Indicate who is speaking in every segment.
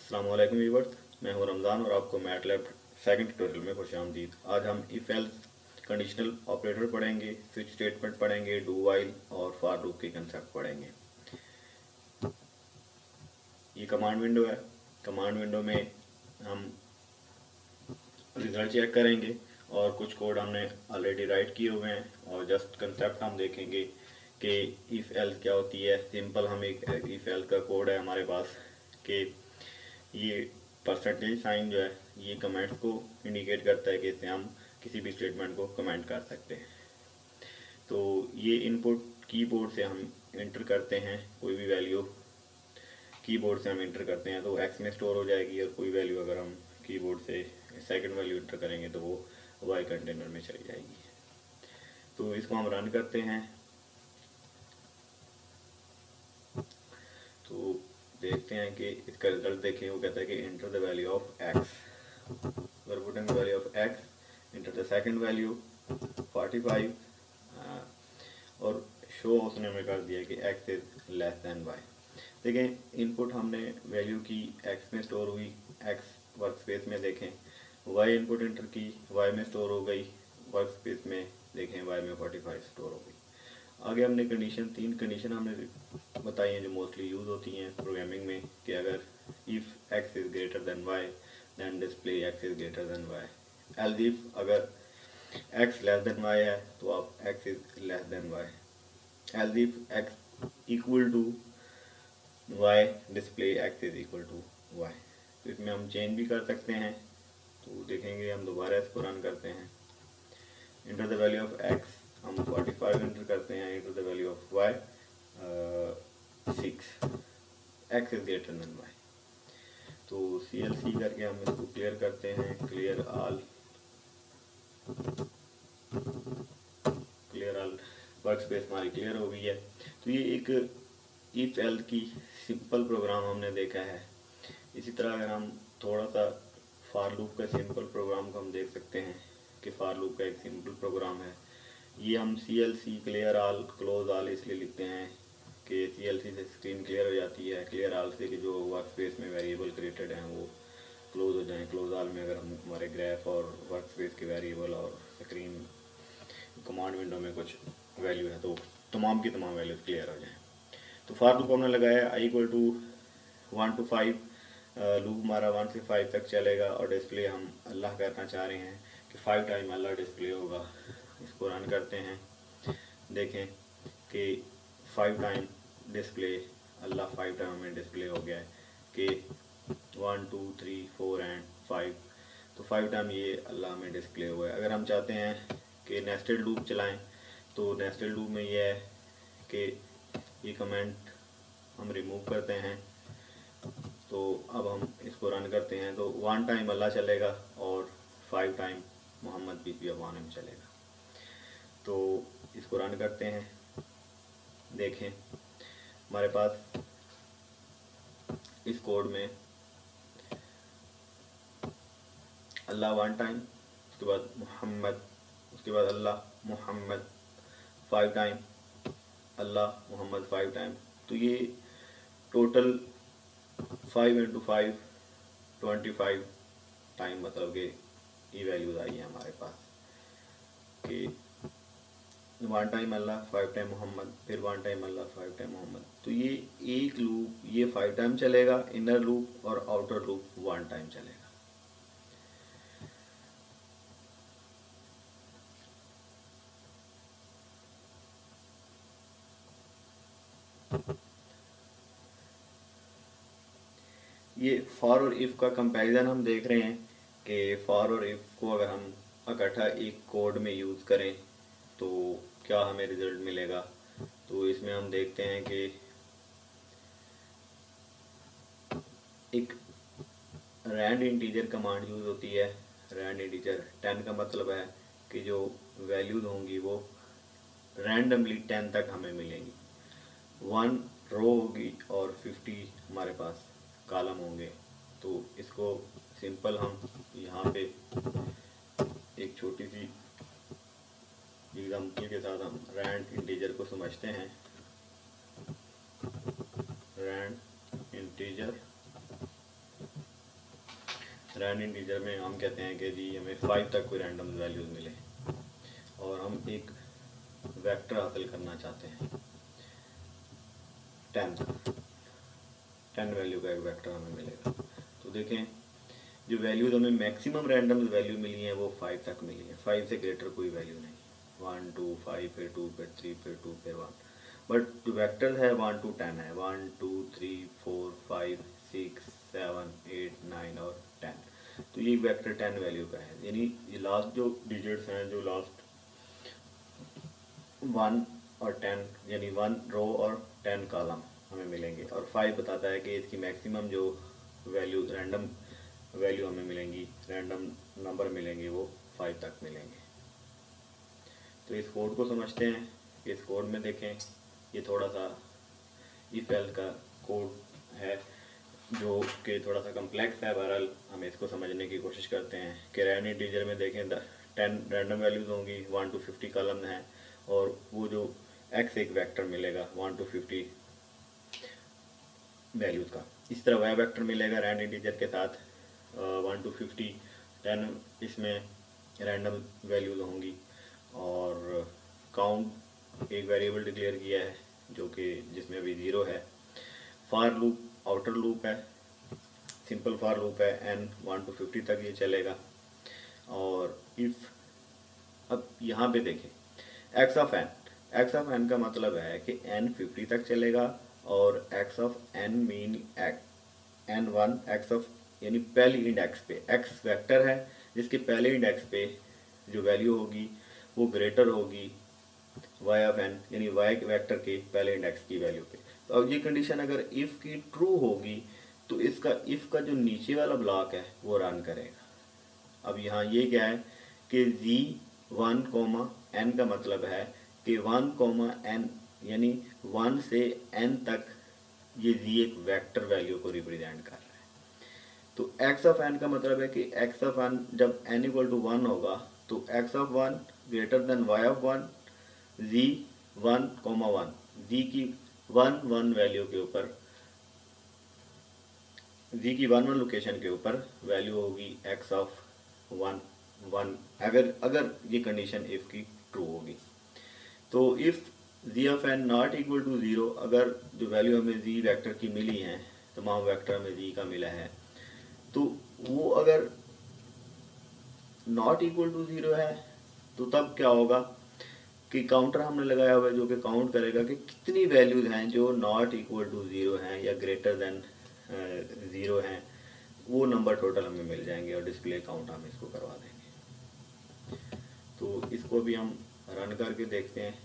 Speaker 1: अस्सलाम वालेकुम व्यूअर्स, मैं हूं रमज़ान और आपको मैटलैब सेकंड ट्यूटोरियल में खुशामदीद। आज हम इफ एल्स कंडीशनल ऑपरेटर पढ़ेंगे, स्विच स्टेटमेंट पढ़ेंगे, डू वाइल और फॉर लूप के कंसेप्ट पढ़ेंगे। ये कमांड विंडो है। कमांड विंडो में हम रिजल्ट चेक करेंगे और कुछ कोड हमने ऑलरेडी राइट किए हुए हैं और जस्ट कंसेप्ट हम देखेंगे कि इफ एल्स क्या होती है। सिंपल हम एक इफ एल्स का कोड है हमारे पास कि ये परसेंटेज साइन जो है ये कमेंट्स को इंडिकेट करता है कि इससे हम किसी भी स्टेटमेंट को कमेंट कर सकते हैं। तो ये इनपुट कीबोर्ड से हम इंटर करते हैं, कोई भी वैल्यू कीबोर्ड से हम इंटर करते हैं तो एक्स में स्टोर हो जाएगी, और कोई वैल्यू अगर हम कीबोर्ड से सेकंड वैल्यू इंटर करेंगे तो वो वाई कंटेनर में चली जाएगी। तो इसको हम रन करते हैं तो देखते हैं कि इसका रिजल्ट देखें। वो कहता है कि enter the value of x. we're putting the value of x, enter the second value 45 और शो उसने हमें कर दिया कि x is less than y। देखें इनपुट हमने वैल्यू की x में स्टोर हुई, x वर्कस्पेस में देखें, y इनपुट इंटर की, y में स्टोर हो गई वर्कस्पेस में, देखें y में 45 स्टोर हो गई। आगे हमने तीन कंडीशन हमने बताई हैं जो मोस्टली यूज़ होती हैं प्रोग्रामिंग में कि अगर if x is greater than y then display x is greater than y। Else if अगर x लेस देन y है तो आप x is less than y। Else if x equal to y display x is equal to y। तो इसमें हम change भी कर सकते हैं। तो देखेंगे, हम दोबारा इसको रन करते हैं। Enter the value of x हम 45 इंटर करते हैं, enter the value of y 6, x is greater than y। तो CLC करके हम इसको क्लियर करते हैं, क्लियर ऑल वर्क स्पेस हमारी क्लियर हो गई है। तो ये एक इफ एल्स की सिंपल प्रोग्राम हमने देखा है। इसी तरह अगर हम थोड़ा सा फॉर लूप का सिंपल प्रोग्राम को हम देख सकते हैं कि फॉर लूप का एक सिंपल प्रोग्राम है। ये हम CLC clear all close all इसलिए लिखते हैं कि CLC से स्क्रीन क्लियर हो जाती है, क्लियर ऑल से कि जो वर्क स्पेस में वेरिएबल क्रिएटेड हैं वो क्लोज हो जाएं। क्लोज ऑल में अगर हम हमारे ग्राफ और वर्क स्पेस के वेरिएबल और स्क्रीन कमांड विंडो में कुछ वैल्यू है तो तमाम की तमाम वैल्यूज क्लियर हो जाएं। तो फॉर लूप हमने लगाया i इक्वल टू 1 to 5, लूप हमारा 1 से 5 तक चलेगा और डिस्प्ले हम अल्लाह करना चाह रहे हैं कि 5 टाइम अल्लाह डिस्प्ले होगा। इसको रन करते हैं, देखें कि 5 टाइम डिस्प्ले अल्लाह 5 टाइम हमें डिस्प्ले हो गया है कि 1 2 3 4 एंड 5। तो 5 टाइम ये अल्लाह में डिस्प्ले हुआ है। अगर हम चाहते हैं कि नेस्टेड लूप चलाएं तो नेस्टेड लूप में ये है कि ये कमेंट हम रिमूव करते हैं। तो अब हम इसको रन करते हैं तो 1 टाइम अल्लाह चलेगा और 5 टाइम मोहम्मद पीपी अवान में चलेगा। तो इसको रन करते हैं, देखें हमारे पास इस कोड में अल्लाह 1 टाइम, उसके बाद मोहम्मद, उसके बाद अल्लाह मोहम्मद 5 टाइम, अल्लाह मोहम्मद 5 टाइम। तो ये टोटल 5 इंटू 5 25 टाइम, मतलब कि ये वैल्यूज आई है हमारे पास कि 1 टाइम अल्लाह 5 टाइम मोहम्मद, फिर 1 टाइम अल्लाह 5 टाइम मोहम्मद। तो ये एक लूप ये 5 टाइम चलेगा इनर लूप, और आउटर लूप 1 टाइम चलेगा। ये फॉर और इफ़ का कंपैरिजन हम देख रहे हैं कि फॉर और इफ़ को अगर हम इकट्ठा एक कोड में यूज़ करें तो क्या हमें रिज़ल्ट मिलेगा। तो इसमें हम देखते हैं कि एक रैंड इंटीजर कमांड यूज़ होती है। रैंड इंटीजर 10 का मतलब है कि जो वैल्यूज होंगी वो रैंडमली 10 तक हमें मिलेंगी। 1 रो होगी और 50 हमारे पास कॉलम होंगे। तो इसको सिंपल हम यहाँ पे एक छोटी सी एग्जाम्पल के साथ हम रैंड इंटीजर को समझते हैं। रैंड इंटीजर रैंडम इंटीजर में हम कहते हैं कि जी हमें 5 तक कोई रैंडम वैल्यूज मिले और हम एक वेक्टर हासिल करना चाहते हैं 10 वैल्यू का एक वेक्टर हमें मिलेगा। तो देखें जो वैल्यूज हमें मैक्सिमम रैंडम वैल्यू मिली है वो 5 तक मिली है, 5 से ग्रेटर कोई वैल्यू नहीं, 1 2 5 फिर 2 फिर 3 फिर 2 फिर 1। बट जो वेक्टर है 1 to 10 है, 1 2 3 4 5 6 7 8 9 और 10। तो ये वेक्टर 10 वैल्यू का है, यानी ये लास्ट जो डिजिट्स हैं, जो लास्ट 1 और 10 यानी 1 रो और 10 कॉलम हमें मिलेंगे। और 5 बताता है कि इसकी मैक्सिमम जो वैल्यू रैंडम वैल्यू हमें मिलेंगी, रैंडम नंबर मिलेंगे वो 5 तक मिलेंगे। तो इस कोड को समझते हैं। इस कोड में देखें ये थोड़ा सा इफ एल्स का कोड है जो कि थोड़ा सा कम्प्लेक्स है। बहरहाल हम इसको समझने की कोशिश करते हैं कि रैंडम इंटीजर में देखें 10 रैंडम वैल्यूज होंगी, 1 to 50 कॉलम है और वो जो x एक वेक्टर मिलेगा 1 to 50 वैल्यूज का। इस तरह y वेक्टर मिलेगा रैंडम इंटीजर के साथ 1 to 50 10 इसमें रैंडम वैल्यूज होंगी। और काउंट एक वेरिएबल डिक्लेयर किया है जो कि जिसमें अभी 0 है। फॉर लूप आउटर लूप है, सिंपल फॉर लूप है, n 1 to 50 तक ये चलेगा। और इफ अब यहाँ पे देखें x ऑफ n का मतलब है कि n 50 तक चलेगा और x of n mean n1 x of यानी पहली इंडेक्स पे x वेक्टर है जिसके पहले इंडेक्स पे जो वैल्यू होगी वो ग्रेटर होगी y ऑफ n यानी y वेक्टर के पहले इंडेक्स की वैल्यू पे। तो अब ये कंडीशन अगर इफ़ की ट्रू होगी तो इसका इफ़ का जो नीचे वाला ब्लॉक है वो रन करेगा। अब यहाँ ये क्या है कि z1, n का मतलब है कि 1, n यानी 1 से n तक ये z एक वेक्टर वैल्यू को रिप्रेजेंट कर रहा है। तो x ऑफ n का मतलब है कि x ऑफ n जब n इक्वल टू 1 होगा तो x of 1 greater than y of 1 z1, 1 z की 1 1 वैल्यू के ऊपर z की 1 1 लोकेशन के ऊपर वैल्यू होगी x ऑफ 1 1 अगर ये कंडीशन इफ की ट्रू होगी। तो if z of n not equal to 0, अगर जो वैल्यू हमें z वेक्टर की मिली है, तमाम वेक्टर हमें z का मिला है, तो वो अगर नॉट इक्वल टू 0 है तो तब क्या होगा कि काउंटर हमने लगाया हुआ है जो कि काउंट करेगा कि कितनी वैल्यूज हैं जो नॉट इक्वल टू 0 हैं या ग्रेटर देन 0 हैं, वो नंबर टोटल हमें मिल जाएंगे और डिस्प्ले काउंट हम इसको करवा देंगे। तो इसको भी हम रन करके देखते हैं।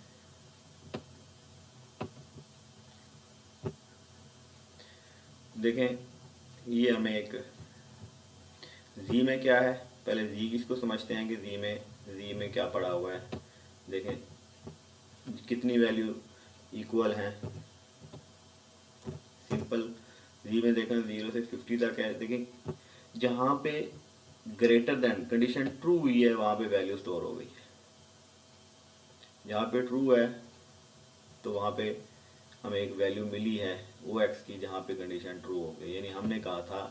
Speaker 1: देखें ये हमें एक z में क्या है, पहले z इसको समझते हैं कि z में क्या पड़ा हुआ है। देखें कितनी वैल्यू इक्वल हैं, सिंपल z में देखें 0 से 50 तक है। देखें जहाँ पे ग्रेटर देन कंडीशन ट्रू हुई है वहाँ पे वैल्यू स्टोर हो गई है, जहाँ पे ट्रू है तो वहाँ पे हमें एक वैल्यू मिली है वो x की जहाँ पे कंडीशन ट्रू हो गई। यानी हमने कहा था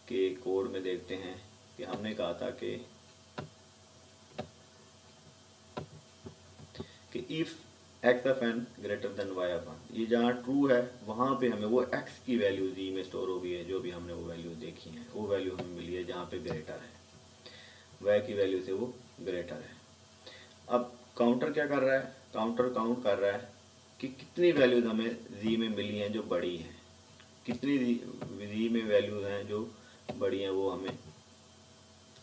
Speaker 1: कि कोड में देखते हैं कि हमने कहा था कि if x of n greater than y of n, ये जहाँ ट्रू है वहाँ पे हमें वो x की वैल्यू z में स्टोर हो गई है, जो भी हमने वो वैल्यू देखी है वो वैल्यू हमें मिली है जहाँ पे ग्रेटर है, y की वैल्यू से वो ग्रेटर है। अब काउंटर क्या कर रहा है, काउंटर काउंट कर रहा है कि कितनी वैल्यूज हमें z में मिली हैं जो बड़ी हैं, कितनी z में वैल्यूज हैं जो बड़ी हैं वो हमें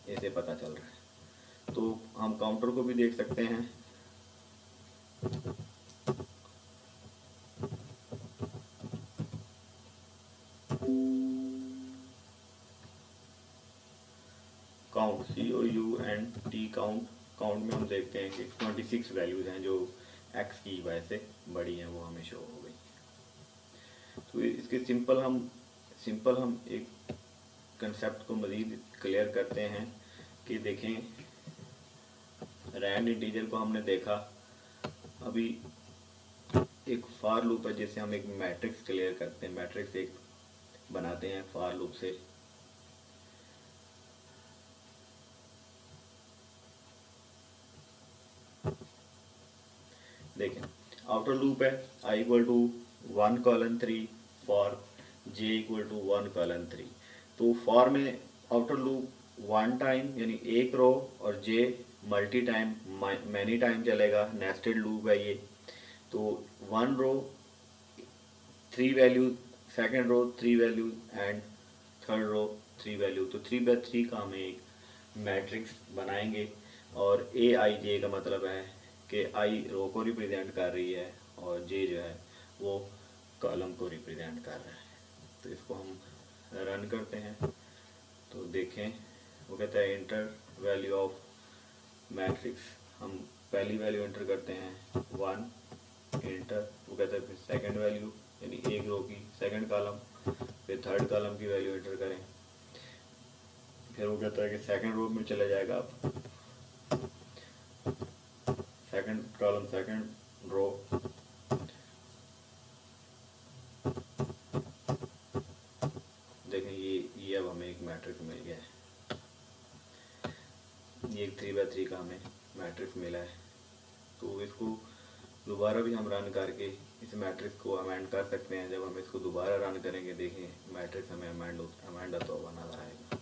Speaker 1: ऐसे पता चल रहा है। तो हम काउंटर को भी देख सकते हैं। काउंट COUNT काउंट में हम देखते हैं कि 26 वैल्यूज हैं जो x की वजह से बड़ी हैं, वो हमें शो हो गई। तो इसके सिंपल हम एक कंसेप्ट को मज़ीद क्लियर करते हैं कि देखें रैंड इंटीजर को हमने देखा, अभी एक फॉर लूप है जिससे हम एक मैट्रिक्स क्लियर करते हैं, मैट्रिक्स एक बनाते हैं फॉर लूप से। देखें आउटर लूप है I equal to 1:3 for J equal to 1:3। तो फॉर में आउटर लूप वन टाइम यानी एक रो और j multi time many time चलेगा, नेस्टेड लूप है ये। तो one row 3 value, second row 3 value and third row 3 value. तो 3x3 का हम एक मैट्रिक्स बनाएंगे और ए आई जे का मतलब है कि आई रो को रिप्रेजेंट कर रही है और जे जो है वो कॉलम को रिप्रेजेंट कर रहा है। तो इसको हम रन करते हैं तो देखें वो कहता है इंटर वैल्यू ऑफ मैट्रिक्स। हम पहली वैल्यू एंटर करते हैं 1 इंटर, वो कहता है फिर सेकंड वैल्यू यानी एक रो की सेकंड कॉलम, फिर थर्ड कॉलम की वैल्यू एंटर करें। फिर वो कहता है कि सेकंड रो में चले जाएगा आप, सेकंड कॉलम सेकंड रो, देखें ये अब हमें एक मैट्रिक्स मिल गया है। ये 3x3 का हमें मैट्रिक्स मिला है। तो इसको दोबारा भी हम रन करके इस मैट्रिक्स को अमेंड कर सकते हैं। जब हम इसको दोबारा रन करेंगे देखें मैट्रिक्स हमें अमेंड होता हुआ नजर आएगा।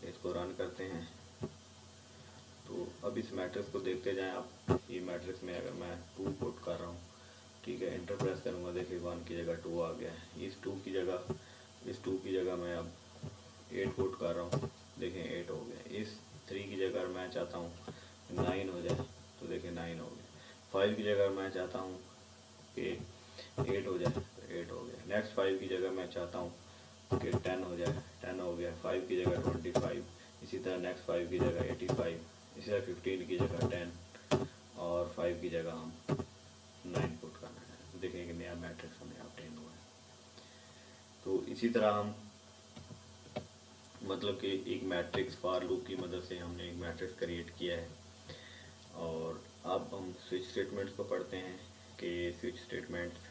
Speaker 1: इसको रन करते हैं तो अब इस मैट्रिक्स को देखते जाएं आप। ये मैट्रिक्स में अगर मैं 2 पुट कर रहा हूँ, ठीक है, इंटर प्रेस करूँगा, देखिए 1 की जगह 2 आ गया है। इस 2 की जगह मैं अब 8 पुट कर रहा हूँ, देखें 8 हो गया। इस 3 की जगह मैं चाहता हूँ 9 हो जाए तो देखिए 9 हो गया। 5 की जगह मैं चाहता हूँ कि 8 हो जाए तो 8 हो गया। नेक्स्ट 5 की जगह मैं चाहता हूँ कि 10 हो जाए, 10 हो गया। 5 की जगह 25, इसी तरह नेक्स्ट 5 की जगह 85, इसी तरह 15 की जगह 10 और 5 की जगह हम 9 पुट करना है। देखें कि नया मैट्रिक्स हमें ऑब्टेन हुआ है। तो इसी तरह हम मतलब कि एक मैट्रिक्स फॉर लूप की मदद से हमने एक मैट्रिक्स क्रिएट किया है। और अब हम स्विच स्टेटमेंट्स को पढ़ते हैं कि स्विच स्टेटमेंट्स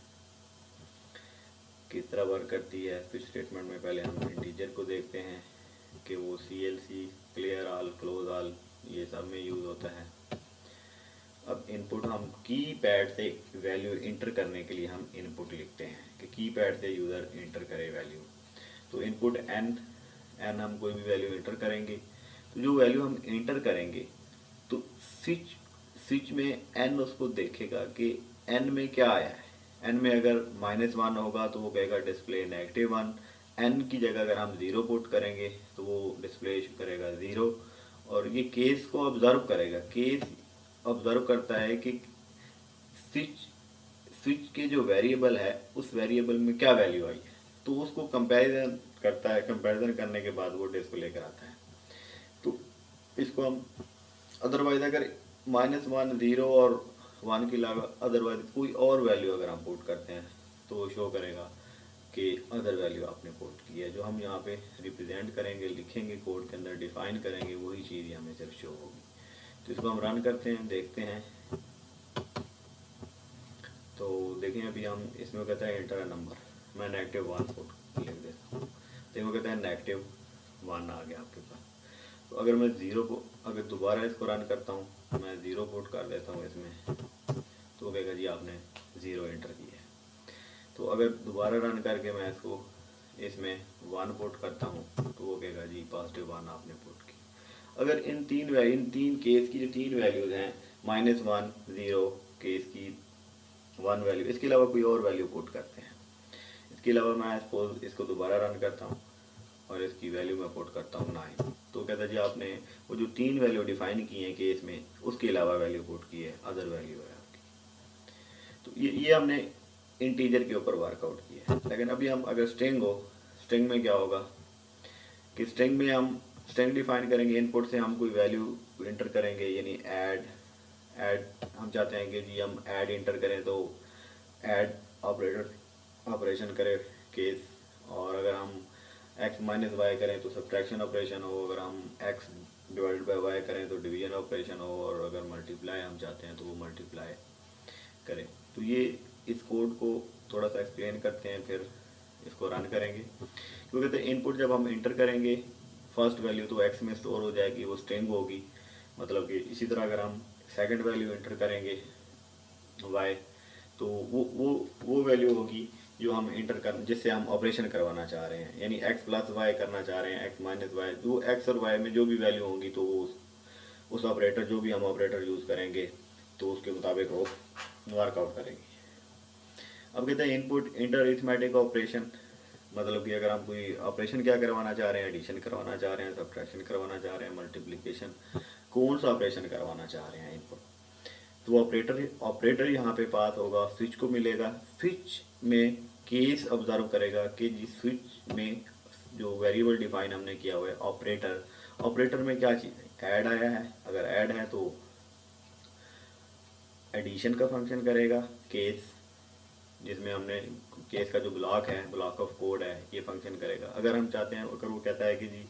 Speaker 1: किस तरह वर्क करती है। स्विच स्टेटमेंट में पहले हम इंटीजर को देखते हैं कि वो CLC, clear all, close all, ये सब में यूज़ होता है। अब इनपुट हम की पैड से वैल्यू इंटर करने के लिए हम इनपुट लिखते हैं कि की पैड से यूज़र इंटर करे वैल्यू। तो इनपुट n हम कोई भी वैल्यू इंटर करेंगे। तो जो वैल्यू हम इंटर करेंगे तो स्विच में n उसको देखेगा कि n में क्या आया है। n में अगर -1 होगा तो वो कहेगा डिस्प्ले -1। n की जगह अगर हम 0 पुट करेंगे तो वो डिस्प्ले करेगा 0। और ये केस को ऑब्जर्व करेगा। केस ऑब्जर्व करता है कि स्विच के जो वेरिएबल है उस वेरिएबल में क्या वैल्यू आई है, तो उसको कंपैरिजन करता है। कंपैरिजन करने के बाद वो डिस्प्ले कराता है। तो इसको हम अदरवाइज अगर -1, 0 और 1 के अलावा अदरवाइज कोई और वैल्यू अगर हम पुट करते हैं तो वो शो करेगा कि अदर वैल्यू आपने पुट की है। जो हम यहाँ पे रिप्रेजेंट करेंगे, लिखेंगे, कोड के अंदर डिफाइन करेंगे, वही चीज़ हमें सिर्फ शो होगी। तो इसको हम रन करते हैं, देखते हैं। तो देखें अभी हम इसमें कहता है इंटर अ नंबर, मैं -1 पुट लिख देता हूँ। देखो कहता है -1 आ गया आपके पास। तो अगर मैं 0 को अगर दोबारा इसको रन करता हूँ, मैं 0 पुट कर देता हूँ इसमें, तो वो कहेगा जी आपने 0 एंटर किया है। तो अगर दोबारा रन करके मैं इसको इसमें 1 पुट करता हूँ तो वो कहेगा जी +1 आपने पुट की। अगर इन तीन केस की जो 3 वैल्यूज़ हैं, -1, 0, केस की 1 वैल्यू, इसके अलावा कोई और वैल्यू पुट करते हैं। इसके अलावा मैं सपोज इसको दोबारा रन करता हूँ और इसकी वैल्यू मैं पुट करता हूँ 9। तो कहता है जी आपने वो जो 3 वैल्यू डिफाइन की हैं केस में, उसके अलावा वैल्यू पुट की है, अदर वैल्यू है आपकी। तो ये हमने इंटीजर के ऊपर वर्कआउट किया है। लेकिन अभी हम अगर स्ट्रिंग में क्या होगा कि स्ट्रिंग में हम स्ट्रिंग डिफाइन करेंगे। इनपुट से हम कोई वैल्यू इंटर करेंगे, यानी ऐड हम चाहते हैं कि जी हम ऐड इंटर करें तो ऐड ऑपरेशन करे केस। और अगर हम x - y करें तो सब्ट्रैक्शन ऑपरेशन हो। अगर हम x / y करें तो डिवीजन ऑपरेशन हो। और अगर मल्टीप्लाई हम चाहते हैं तो वो मल्टीप्लाई करें। तो ये इस कोड को थोड़ा सा एक्सप्लेन करते हैं, फिर इसको रन करेंगे। क्योंकि कहते हैं इनपुट जब हम इंटर करेंगे फर्स्ट वैल्यू तो x में स्टोर हो जाएगी, वो स्ट्रिंग होगी। मतलब कि इसी तरह अगर हम सेकंड वैल्यू इंटर करेंगे वाई, तो वो वैल्यू होगी जो हम इंटर कर, जिससे हम ऑपरेशन करवाना चाह रहे हैं, यानी एक्स प्लस वाई करना चाह रहे हैं, एक्स माइनस वाई, जो एक्स और वाई में जो भी वैल्यू होंगी तो उस ऑपरेटर, जो भी हम ऑपरेटर यूज़ करेंगे तो उसके मुताबिक वो वर्कआउट करेंगे। अब कहते हैं इनपुट इंटर अरिथमेटिक ऑपरेशन, मतलब कि अगर हम कोई ऑपरेशन क्या करवाना चाह रहे हैं, एडिशन करवाना चाह रहे हैं, सब्ट्रैक्शन करवाना चाह रहे हैं, मल्टीप्लिकेशन, कौन सा ऑपरेशन करवाना चाह रहे हैं इनपुट, तो ऑपरेटर यहाँ पे पास होगा, स्विच को मिलेगा, स्विच में केस ऑब्जर्व करेगा कि जिस स्विच में जो वेरिएबल डिफाइन हमने किया हुआ है ऑपरेटर में क्या चीज़ है, ऐड आया है, अगर ऐड है तो एडिशन का फंक्शन करेगा, केस जिसमें हमने केस का जो ब्लॉक है, ब्लॉक ऑफ कोड है, ये फंक्शन करेगा। अगर हम चाहते हैं, अगर वो कहता है कि जी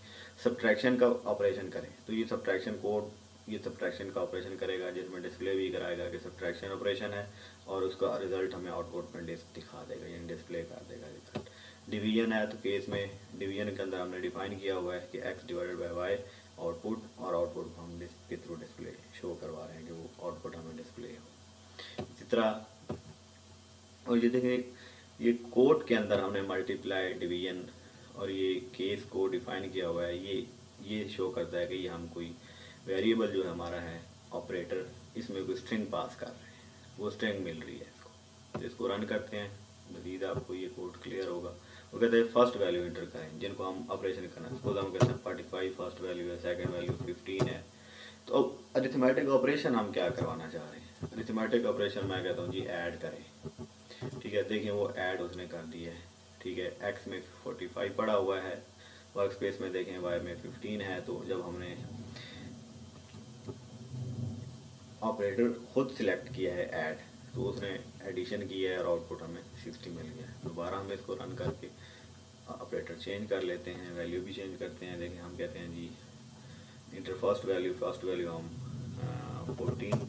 Speaker 1: सब्ट्रैक्शन का ऑपरेशन करें, तो ये सब्ट्रैक्शन कोड, ये सब्ट्रैक्शन का ऑपरेशन करेगा, जिसमें डिस्प्ले भी कराएगा कि सब्ट्रैक्शन ऑपरेशन है, और उसका रिजल्ट हमें आउटपुट में दिखा देगा, यानी डिस्प्ले कर देगा रिजल्ट। डिवीजन है तो केस में डिवीजन के अंदर हमने डिफाइन किया हुआ है कि x divided by y output, और आउटपुट हम के थ्रू डिस्प्ले शो करवा रहे हैं कि वो आउटपुट हमें डिस्प्ले हो। इसी तरह, और ये देखें, ये कोड के अंदर हमने मल्टीप्लाई, डिवीजन और ये केस को डिफाइन किया हुआ है, ये शो करता है कि ये हम कोई वेरिएबल जो है हमारा है ऑपरेटर, इसमें कोई स्ट्रिंग पास कर रहे हैं, वो स्ट्रिंग मिल रही है इसको। तो इसको रन करते हैं, मजीद आपको ये कोड क्लियर होगा। वो कहते हैं फर्स्ट वैल्यू इंटर करें जिनको हम ऑपरेशन करना है, सपोज हम कहते हैं 45 फर्स्ट वैल्यू है, सेकेंड वैल्यू 15 है। तो अब अरिथमेटिक ऑपरेशन हम क्या करवाना चाह रहे हैं, अरिथमेटिक ऑपरेशन मैं कहता हूँ जी ऐड करें, ठीक है। देखिए वो ऐड उसने कर दी है, ठीक है। एक्स में 45 पड़ा हुआ है, वर्क स्पेस में देखें वाई में 15 है, तो जब हमने ऑपरेटर खुद सिलेक्ट किया है ऐड, तो उसने एडिशन किया है और आउटपुट हमें 60 मिल गया। दोबारा हम इसको रन करके ऑपरेटर चेंज कर लेते हैं, वैल्यू भी चेंज करते हैं। देखिए हम कहते हैं जी इंटर फर्स्ट वैल्यू हम 14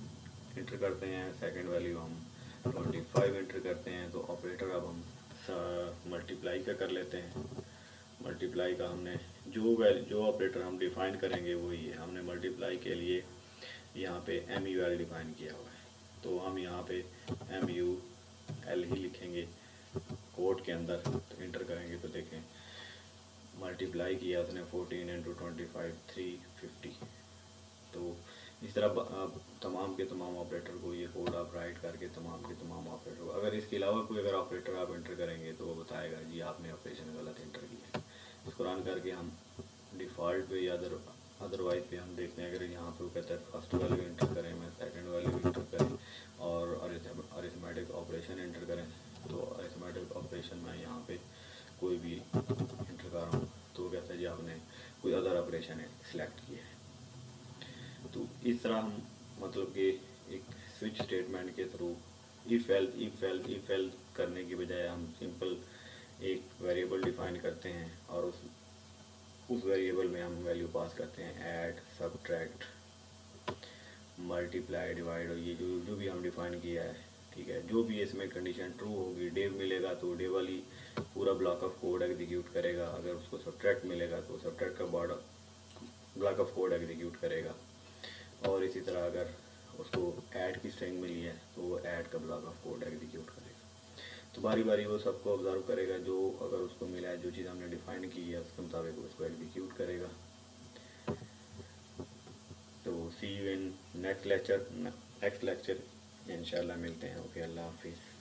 Speaker 1: इंटर करते हैं, सेकंड वैल्यू हम 25 इंटर करते हैं। तो ऑपरेटर अब हम मल्टीप्लाई का कर लेते हैं। मल्टीप्लाई का हमने जो ऑपरेटर हम डिफाइन करेंगे वही है, हमने मल्टीप्लाई के लिए यहाँ पे एम यू एल डिफाइन किया हुआ है, तो हम यहाँ पे एम यू एल ही लिखेंगे कोड के अंदर। तो इंटर करेंगे तो देखें मल्टीप्लाई किया उसने 14 इंटू 25 350। तो इस तरह तमाम के तमाम ऑपरेटर को ये कोड आप राइट करके तमाम के तमाम ऑपरेटर को, अगर इसके अलावा कोई अगर ऑपरेटर आप इंटर करेंगे तो वो बताएगा जी आपने ऑपरेशन गलत इंटर किया। इसको रन करके हम डिफ़ॉल्ट पे या अदरवाइज पे हम देखते हैं, अगर यहाँ पे वो कहता है फर्स्ट वैल्यू इंटर करें, मैं सेकंड वैल्यू इंटर करें और अरिथमेटिक ऑपरेशन इंटर करें, तो अरिथमेटिक ऑपरेशन में यहाँ पे कोई भी इंटर कर रहा हूँ तो कहता है जी आपने कोई अदर ऑपरेशन सिलेक्ट किया है। तो इस तरह हम मतलब कि एक स्विच स्टेटमेंट के थ्रू इफ एल्स करने की बजाय हम सिंपल एक वेरिएबल डिफाइन करते हैं और उस वेरिएबल में हम वैल्यू पास करते हैं, ऐड, सब्ट्रैक्ट, मल्टीप्लाई, डिवाइड, और ये जो भी हम डिफाइन किया है, ठीक है। जो भी इसमें कंडीशन ट्रू होगी, डेव मिलेगा तो डेव वाली पूरा ब्लॉक ऑफ कोड एग्जीक्यूट करेगा, अगर उसको सब्ट्रैक्ट मिलेगा तो सब्ट्रैक्ट का ब्लॉक ऑफ कोड एग्जीक्यूट करेगा, और इसी तरह अगर उसको ऐड की स्ट्रिंग मिली है तो वो ऐड का ब्लॉक ऑफ कोड एग्जीक्यूट करेगा। तो बारी बारी वो सबको ऑब्जर्व करेगा, जो अगर उसको मिला है, जो चीज़ हमने डिफाइन की है उसके मुताबिक उसको एग्जीक्यूट करेगा। तो सी यू इन नेक्स्ट लेक्चर इंशाल्लाह मिलते हैं। ओके, अल्लाह हाफिज़।